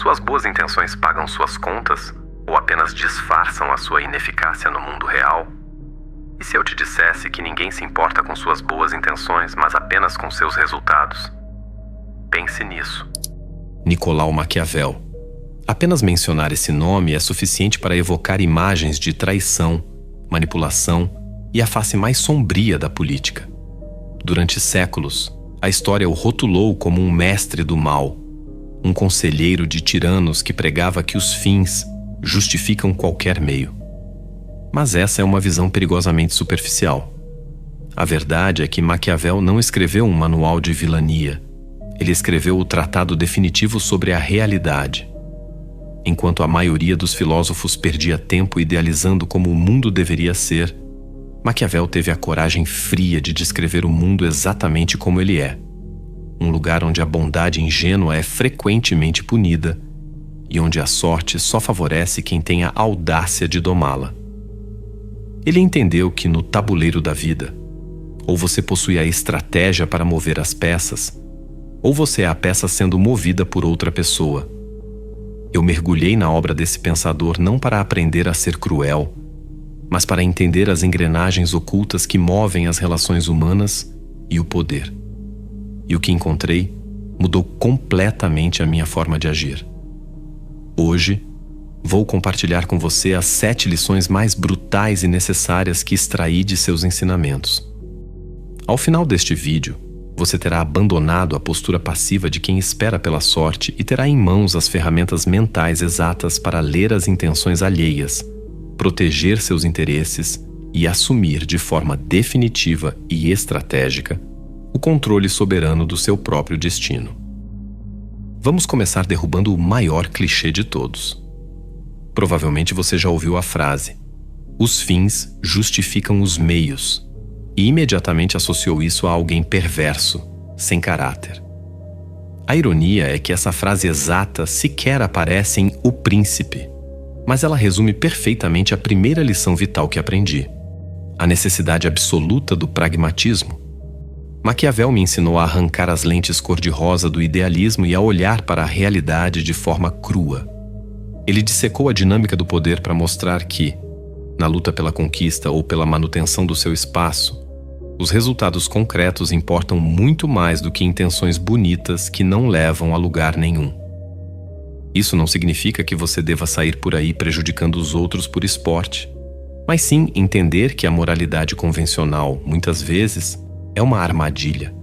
Suas boas intenções pagam suas contas ou apenas disfarçam a sua ineficácia no mundo real? E se eu te dissesse que ninguém se importa com suas boas intenções, mas apenas com seus resultados? Pense nisso. Nicolau Maquiavel. Apenas mencionar esse nome é suficiente para evocar imagens de traição, manipulação e a face mais sombria da política. Durante séculos, a história o rotulou como um mestre do mal, um conselheiro de tiranos que pregava que os fins justificam qualquer meio. Mas essa é uma visão perigosamente superficial. A verdade é que Maquiavel não escreveu um manual de vilania. Ele escreveu o tratado definitivo sobre a realidade. Enquanto a maioria dos filósofos perdia tempo idealizando como o mundo deveria ser, Maquiavel teve a coragem fria de descrever o mundo exatamente como ele é. Um lugar onde a bondade ingênua é frequentemente punida e onde a sorte só favorece quem tem a audácia de domá-la. Ele entendeu que no tabuleiro da vida, ou você possui a estratégia para mover as peças, ou você é a peça sendo movida por outra pessoa. Eu mergulhei na obra desse pensador não para aprender a ser cruel, mas para entender as engrenagens ocultas que movem as relações humanas e o poder. E o que encontrei mudou completamente a minha forma de agir. Hoje, vou compartilhar com você as 7 lições mais brutais e necessárias que extraí de seus ensinamentos. Ao final deste vídeo, você terá abandonado a postura passiva de quem espera pela sorte e terá em mãos as ferramentas mentais exatas para ler as intenções alheias, proteger seus interesses e assumir de forma definitiva e estratégica o controle soberano do seu próprio destino. Vamos começar derrubando o maior clichê de todos. Provavelmente você já ouviu a frase: os fins justificam os meios, e imediatamente associou isso a alguém perverso, sem caráter. A ironia é que essa frase exata sequer aparece em O Príncipe, mas ela resume perfeitamente a primeira lição vital que aprendi: a necessidade absoluta do pragmatismo. Maquiavel me ensinou a arrancar as lentes cor-de-rosa do idealismo e a olhar para a realidade de forma crua. Ele dissecou a dinâmica do poder para mostrar que, na luta pela conquista ou pela manutenção do seu espaço, os resultados concretos importam muito mais do que intenções bonitas que não levam a lugar nenhum. Isso não significa que você deva sair por aí prejudicando os outros por esporte, mas sim entender que a moralidade convencional, muitas vezes, é uma armadilha.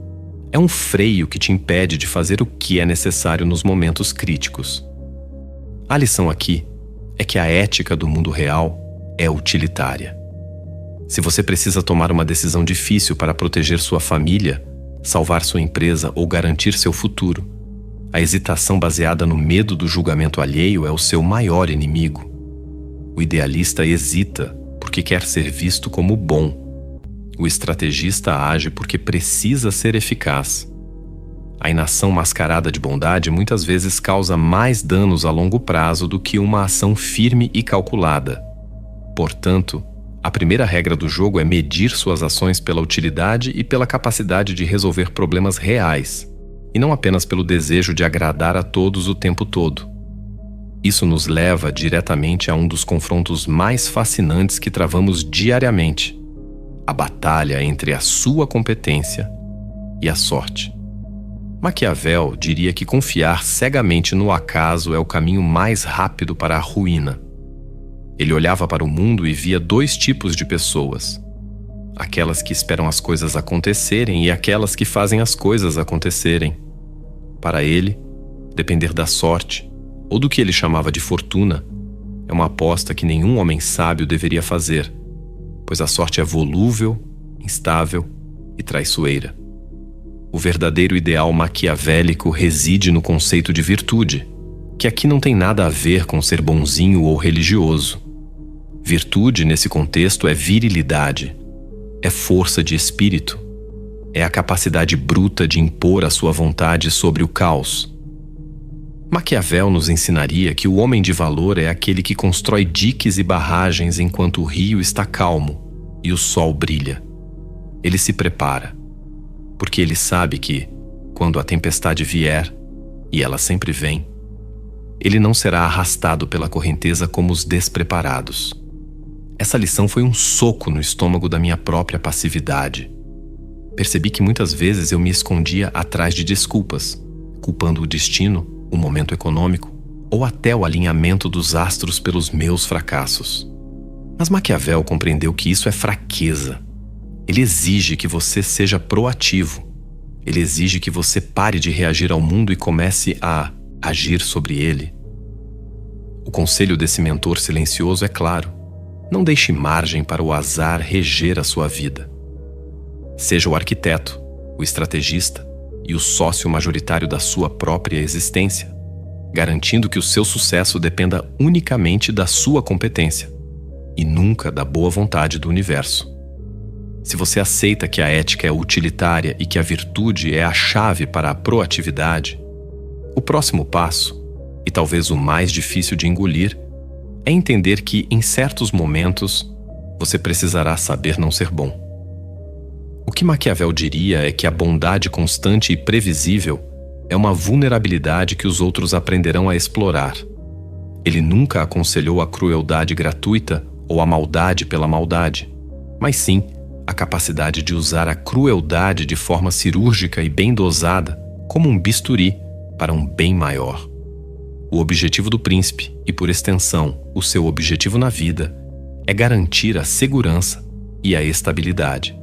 É um freio que te impede de fazer o que é necessário nos momentos críticos. A lição aqui é que a ética do mundo real é utilitária. Se você precisa tomar uma decisão difícil para proteger sua família, salvar sua empresa ou garantir seu futuro, a hesitação baseada no medo do julgamento alheio é o seu maior inimigo. O idealista hesita porque quer ser visto como bom. O estrategista age porque precisa ser eficaz. A inação mascarada de bondade muitas vezes causa mais danos a longo prazo do que uma ação firme e calculada. Portanto, a primeira regra do jogo é medir suas ações pela utilidade e pela capacidade de resolver problemas reais, e não apenas pelo desejo de agradar a todos o tempo todo. Isso nos leva diretamente a um dos confrontos mais fascinantes que travamos diariamente: a batalha entre a sua competência e a sorte. Maquiavel diria que confiar cegamente no acaso é o caminho mais rápido para a ruína. Ele olhava para o mundo e via 2 tipos de pessoas: aquelas que esperam as coisas acontecerem e aquelas que fazem as coisas acontecerem. Para ele, depender da sorte, ou do que ele chamava de fortuna, é uma aposta que nenhum homem sábio deveria fazer, pois a sorte é volúvel, instável e traiçoeira. O verdadeiro ideal maquiavélico reside no conceito de virtude, que aqui não tem nada a ver com ser bonzinho ou religioso. Virtude, nesse contexto, é virilidade, é força de espírito, é a capacidade bruta de impor a sua vontade sobre o caos. Maquiavel nos ensinaria que o homem de valor é aquele que constrói diques e barragens enquanto o rio está calmo e o sol brilha. Ele se prepara, porque ele sabe que, quando a tempestade vier, e ela sempre vem, ele não será arrastado pela correnteza como os despreparados. Essa lição foi um soco no estômago da minha própria passividade. Percebi que muitas vezes eu me escondia atrás de desculpas, culpando o destino, o momento econômico ou até o alinhamento dos astros pelos meus fracassos. Mas Maquiavel compreendeu que isso é fraqueza. Ele exige que você seja proativo. Ele exige que você pare de reagir ao mundo e comece a agir sobre ele. O conselho desse mentor silencioso é claro: não deixe margem para o azar reger a sua vida. Seja o arquiteto, o estrategista e o sócio majoritário da sua própria existência, garantindo que o seu sucesso dependa unicamente da sua competência e nunca da boa vontade do universo. Se você aceita que a ética é utilitária e que a virtude é a chave para a proatividade, o próximo passo, e talvez o mais difícil de engolir, é entender que, em certos momentos, você precisará saber não ser bom. O que Maquiavel diria é que a bondade constante e previsível é uma vulnerabilidade que os outros aprenderão a explorar. Ele nunca aconselhou a crueldade gratuita ou a maldade pela maldade, mas sim a capacidade de usar a crueldade de forma cirúrgica e bem dosada como um bisturi para um bem maior. O objetivo do príncipe, e por extensão, o seu objetivo na vida, é garantir a segurança e a estabilidade.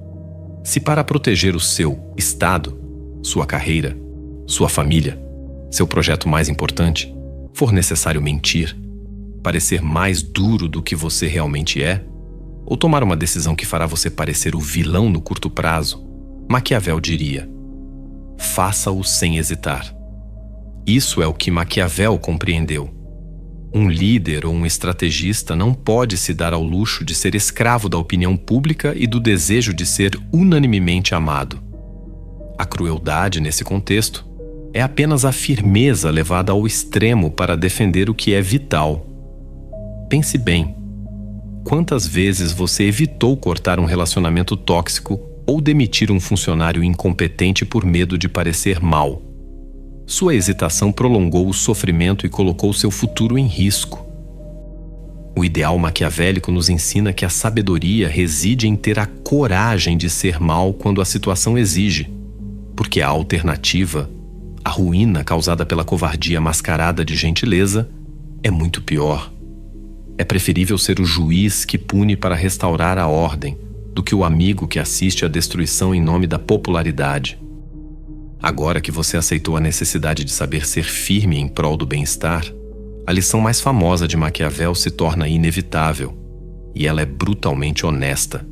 Se para proteger o seu estado, sua carreira, sua família, seu projeto mais importante, for necessário mentir, parecer mais duro do que você realmente é, ou tomar uma decisão que fará você parecer o vilão no curto prazo, Maquiavel diria: faça-o sem hesitar. Isso é o que Maquiavel compreendeu. Um líder ou um estrategista não pode se dar ao luxo de ser escravo da opinião pública e do desejo de ser unanimemente amado. A crueldade, nesse contexto, é apenas a firmeza levada ao extremo para defender o que é vital. Pense bem. Quantas vezes você evitou cortar um relacionamento tóxico ou demitir um funcionário incompetente por medo de parecer mal? Sua hesitação prolongou o sofrimento e colocou seu futuro em risco. O ideal maquiavélico nos ensina que a sabedoria reside em ter a coragem de ser mal quando a situação exige, porque a alternativa, a ruína causada pela covardia mascarada de gentileza, é muito pior. É preferível ser o juiz que pune para restaurar a ordem do que o amigo que assiste à destruição em nome da popularidade. Agora que você aceitou a necessidade de saber ser firme em prol do bem-estar, a lição mais famosa de Maquiavel se torna inevitável, e ela é brutalmente honesta.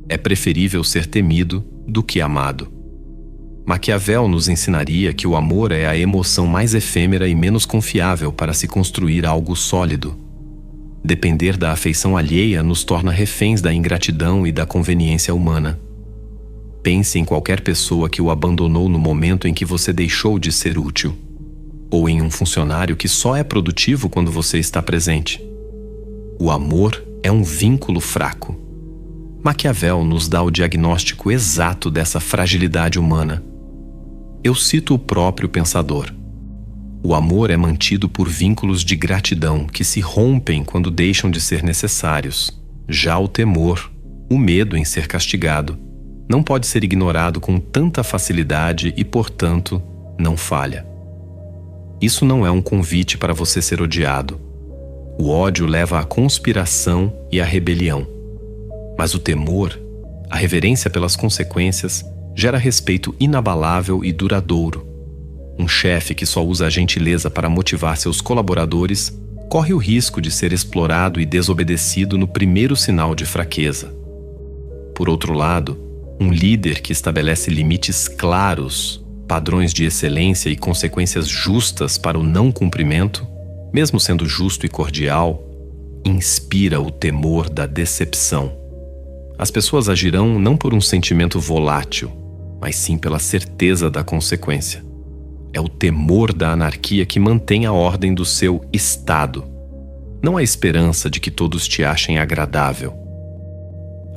É preferível ser temido do que amado. Maquiavel nos ensinaria que o amor é a emoção mais efêmera e menos confiável para se construir algo sólido. Depender da afeição alheia nos torna reféns da ingratidão e da conveniência humana. Pense em qualquer pessoa que o abandonou no momento em que você deixou de ser útil, ou em um funcionário que só é produtivo quando você está presente. O amor é um vínculo fraco. Maquiavel nos dá o diagnóstico exato dessa fragilidade humana. Eu cito o próprio pensador: o amor é mantido por vínculos de gratidão que se rompem quando deixam de ser necessários. Já o temor, o medo em ser castigado, não pode ser ignorado com tanta facilidade e, portanto, não falha. Isso não é um convite para você ser odiado. O ódio leva à conspiração e à rebelião. Mas o temor, a reverência pelas consequências, gera respeito inabalável e duradouro. Um chefe que só usa a gentileza para motivar seus colaboradores corre o risco de ser explorado e desobedecido no primeiro sinal de fraqueza. Por outro lado, um líder que estabelece limites claros, padrões de excelência e consequências justas para o não cumprimento, mesmo sendo justo e cordial, inspira o temor da decepção. As pessoas agirão não por um sentimento volátil, mas sim pela certeza da consequência. É o temor da anarquia que mantém a ordem do seu estado, não a esperança de que todos te achem agradável.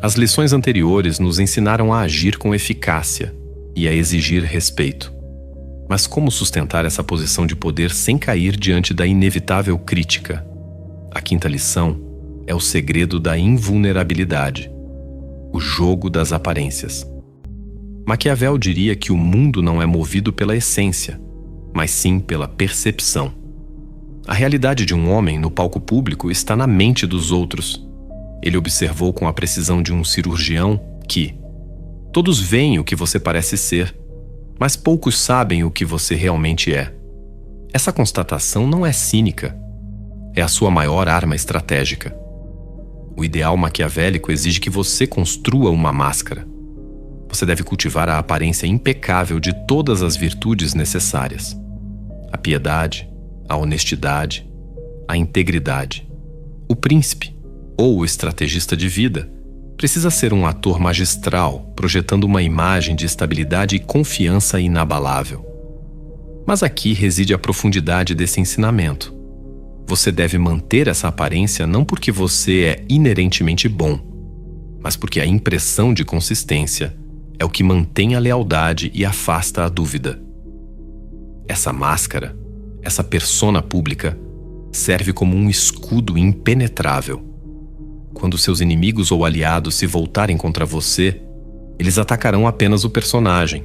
As lições anteriores nos ensinaram a agir com eficácia e a exigir respeito. Mas como sustentar essa posição de poder sem cair diante da inevitável crítica? A quinta lição é o segredo da invulnerabilidade, o jogo das aparências. Maquiavel diria que o mundo não é movido pela essência, mas sim pela percepção. A realidade de um homem no palco público está na mente dos outros. Ele observou com a precisão de um cirurgião que todos veem o que você parece ser, mas poucos sabem o que você realmente é. Essa constatação não é cínica. É a sua maior arma estratégica. O ideal maquiavélico exige que você construa uma máscara. Você deve cultivar a aparência impecável de todas as virtudes necessárias: a piedade, a honestidade, a integridade. O príncipe, ou o estrategista de vida, precisa ser um ator magistral, projetando uma imagem de estabilidade e confiança inabalável. Mas aqui reside a profundidade desse ensinamento. Você deve manter essa aparência não porque você é inerentemente bom, mas porque a impressão de consistência é o que mantém a lealdade e afasta a dúvida. Essa máscara, essa persona pública, serve como um escudo impenetrável. Quando seus inimigos ou aliados se voltarem contra você, eles atacarão apenas o personagem,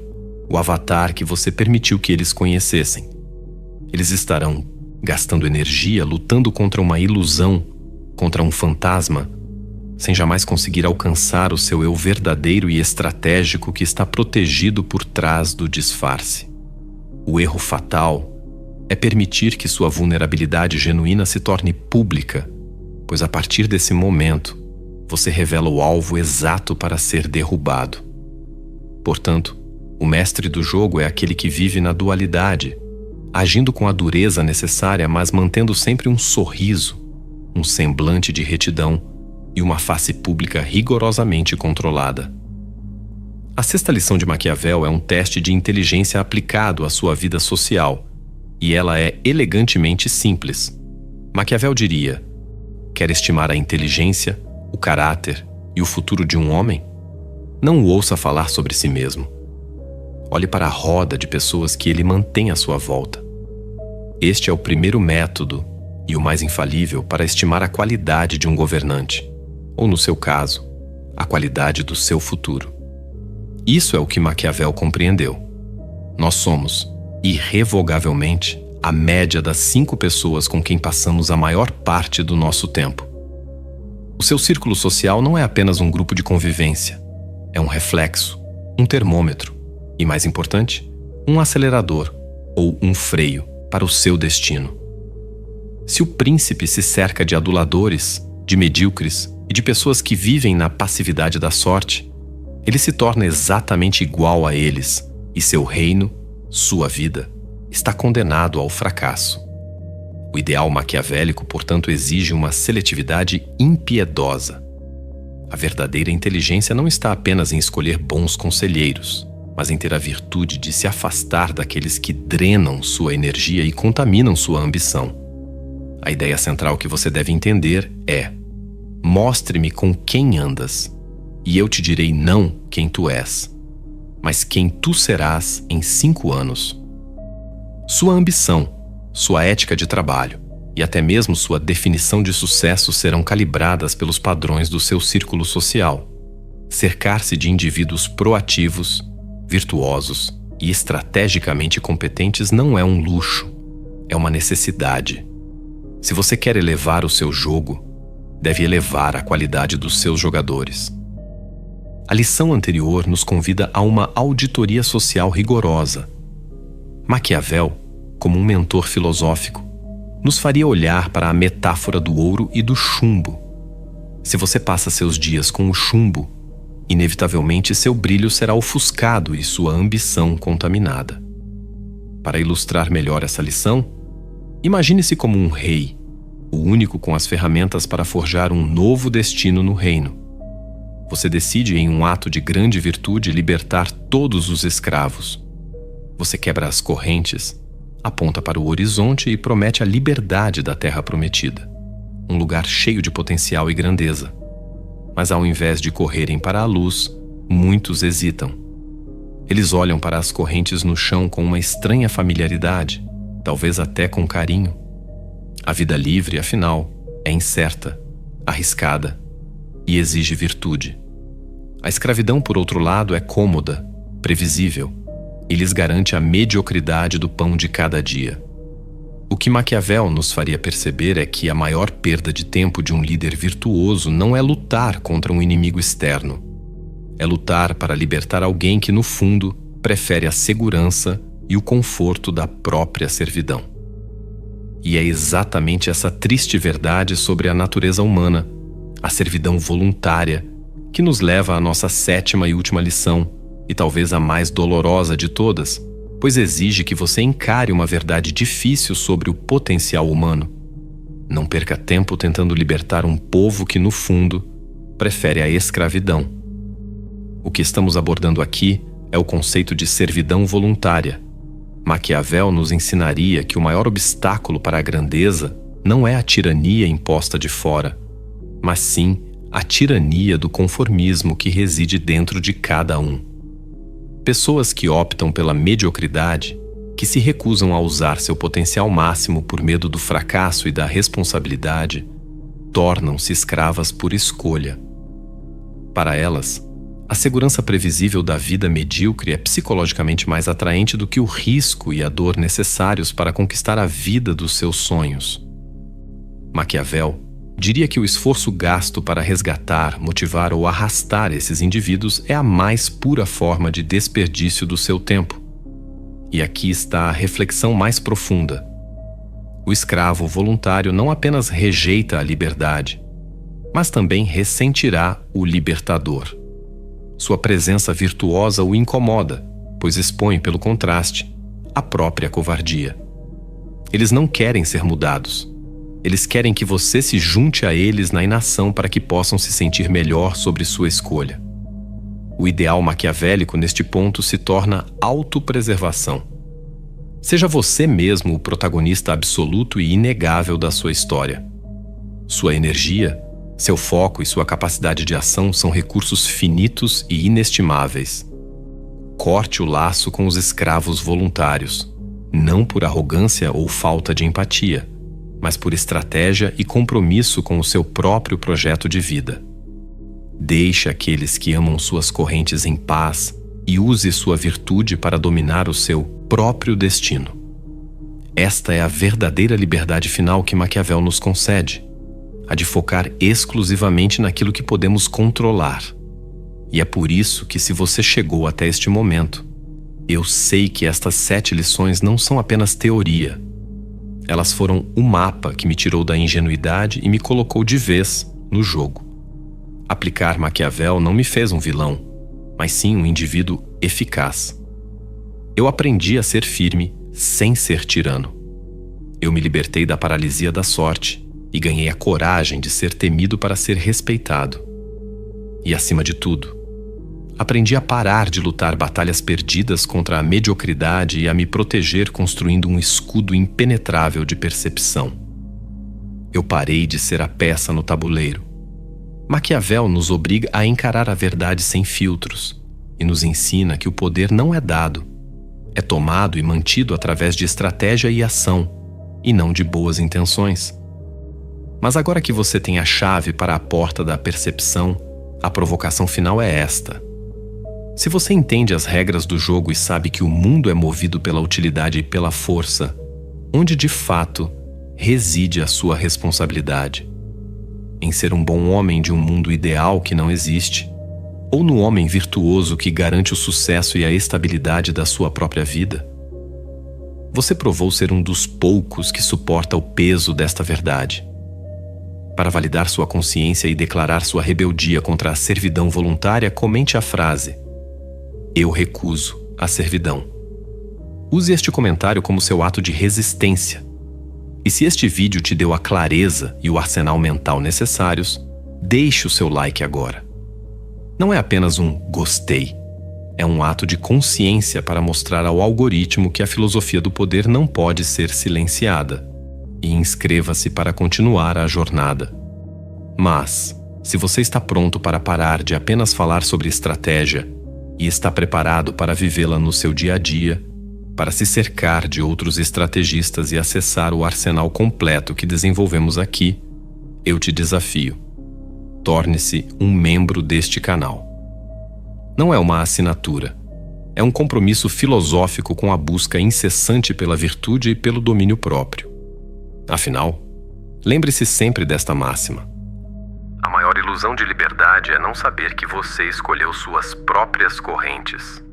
o avatar que você permitiu que eles conhecessem. Eles estarão gastando energia lutando contra uma ilusão, contra um fantasma, sem jamais conseguir alcançar o seu eu verdadeiro e estratégico que está protegido por trás do disfarce. O erro fatal é permitir que sua vulnerabilidade genuína se torne pública, pois a partir desse momento, você revela o alvo exato para ser derrubado. Portanto, o mestre do jogo é aquele que vive na dualidade, agindo com a dureza necessária, mas mantendo sempre um sorriso, um semblante de retidão e uma face pública rigorosamente controlada. A sexta lição de Maquiavel é um teste de inteligência aplicado à sua vida social, e ela é elegantemente simples. Maquiavel diria: quer estimar a inteligência, o caráter e o futuro de um homem? Não o ouça falar sobre si mesmo. Olhe para a roda de pessoas que ele mantém à sua volta. Este é o primeiro método e o mais infalível para estimar a qualidade de um governante, ou, no seu caso, a qualidade do seu futuro. Isso é o que Maquiavel compreendeu. Nós somos, irrevogavelmente, a média das 5 pessoas com quem passamos a maior parte do nosso tempo. O seu círculo social não é apenas um grupo de convivência. É um reflexo, um termômetro e, mais importante, um acelerador ou um freio para o seu destino. Se o príncipe se cerca de aduladores, de medíocres e de pessoas que vivem na passividade da sorte, ele se torna exatamente igual a eles e seu reino, sua vida, está condenado ao fracasso. O ideal maquiavélico, portanto, exige uma seletividade impiedosa. A verdadeira inteligência não está apenas em escolher bons conselheiros, mas em ter a virtude de se afastar daqueles que drenam sua energia e contaminam sua ambição. A ideia central que você deve entender é: mostre-me com quem andas, e eu te direi não quem tu és, mas quem tu serás em 5 anos. Sua ambição, sua ética de trabalho e até mesmo sua definição de sucesso serão calibradas pelos padrões do seu círculo social. Cercar-se de indivíduos proativos, virtuosos e estrategicamente competentes não é um luxo, é uma necessidade. Se você quer elevar o seu jogo, deve elevar a qualidade dos seus jogadores. A lição anterior nos convida a uma auditoria social rigorosa. Maquiavel, como um mentor filosófico, nos faria olhar para a metáfora do ouro e do chumbo. Se você passa seus dias com o chumbo, inevitavelmente seu brilho será ofuscado e sua ambição contaminada. Para ilustrar melhor essa lição, imagine-se como um rei, o único com as ferramentas para forjar um novo destino no reino. Você decide, em um ato de grande virtude, libertar todos os escravos. Você quebra as correntes, aponta para o horizonte e promete a liberdade da terra prometida, um lugar cheio de potencial e grandeza. Mas ao invés de correrem para a luz, muitos hesitam. Eles olham para as correntes no chão com uma estranha familiaridade, talvez até com carinho. A vida livre, afinal, é incerta, arriscada e exige virtude. A escravidão, por outro lado, é cômoda, previsível e lhes garante a mediocridade do pão de cada dia. O que Maquiavel nos faria perceber é que a maior perda de tempo de um líder virtuoso não é lutar contra um inimigo externo. É lutar para libertar alguém que, no fundo, prefere a segurança e o conforto da própria servidão. E é exatamente essa triste verdade sobre a natureza humana, a servidão voluntária, que nos leva à nossa sétima e última lição, e talvez a mais dolorosa de todas, pois exige que você encare uma verdade difícil sobre o potencial humano. Não perca tempo tentando libertar um povo que, no fundo, prefere a escravidão. O que estamos abordando aqui é o conceito de servidão voluntária. Maquiavel nos ensinaria que o maior obstáculo para a grandeza não é a tirania imposta de fora, mas sim a tirania do conformismo que reside dentro de cada um. Pessoas que optam pela mediocridade, que se recusam a usar seu potencial máximo por medo do fracasso e da responsabilidade, tornam-se escravas por escolha. Para elas, a segurança previsível da vida medíocre é psicologicamente mais atraente do que o risco e a dor necessários para conquistar a vida dos seus sonhos. Maquiavel diria que o esforço gasto para resgatar, motivar ou arrastar esses indivíduos é a mais pura forma de desperdício do seu tempo. E aqui está a reflexão mais profunda. O escravo voluntário não apenas rejeita a liberdade, mas também ressentirá o libertador. Sua presença virtuosa o incomoda, pois expõe, pelo contraste, a própria covardia. Eles não querem ser mudados. Eles querem que você se junte a eles na inação para que possam se sentir melhor sobre sua escolha. O ideal maquiavélico neste ponto se torna autopreservação. Seja você mesmo o protagonista absoluto e inegável da sua história. Sua energia, seu foco e sua capacidade de ação são recursos finitos e inestimáveis. Corte o laço com os escravos voluntários, não por arrogância ou falta de empatia, mas por estratégia e compromisso com o seu próprio projeto de vida. Deixe aqueles que amam suas correntes em paz e use sua virtude para dominar o seu próprio destino. Esta é a verdadeira liberdade final que Maquiavel nos concede, a de focar exclusivamente naquilo que podemos controlar. E é por isso que, se você chegou até este momento, eu sei que estas 7 lições não são apenas teoria. Elas foram o mapa que me tirou da ingenuidade e me colocou de vez no jogo. Aplicar Maquiavel não me fez um vilão, mas sim um indivíduo eficaz. Eu aprendi a ser firme sem ser tirano. Eu me libertei da paralisia da sorte e ganhei a coragem de ser temido para ser respeitado. E, acima de tudo, aprendi a parar de lutar batalhas perdidas contra a mediocridade e a me proteger construindo um escudo impenetrável de percepção. Eu parei de ser a peça no tabuleiro. Maquiavel nos obriga a encarar a verdade sem filtros e nos ensina que o poder não é dado, é tomado e mantido através de estratégia e ação, e não de boas intenções. Mas agora que você tem a chave para a porta da percepção, a provocação final é esta. Se você entende as regras do jogo e sabe que o mundo é movido pela utilidade e pela força, onde de fato reside a sua responsabilidade? Em ser um bom homem de um mundo ideal que não existe? Ou no homem virtuoso que garante o sucesso e a estabilidade da sua própria vida? Você provou ser um dos poucos que suporta o peso desta verdade. Para validar sua consciência e declarar sua rebeldia contra a servidão voluntária, comente a frase: "Eu recuso a servidão". Use este comentário como seu ato de resistência. E se este vídeo te deu a clareza e o arsenal mental necessários, deixe o seu like agora. Não é apenas um gostei, é um ato de consciência para mostrar ao algoritmo que a filosofia do poder não pode ser silenciada. E inscreva-se para continuar a jornada. Mas, se você está pronto para parar de apenas falar sobre estratégia e está preparado para vivê-la no seu dia a dia, para se cercar de outros estrategistas e acessar o arsenal completo que desenvolvemos aqui, eu te desafio. Torne-se um membro deste canal. Não é uma assinatura. É um compromisso filosófico com a busca incessante pela virtude e pelo domínio próprio. Afinal, lembre-se sempre desta máxima. A maior ilusão de liberdade é não saber que você escolheu suas próprias correntes.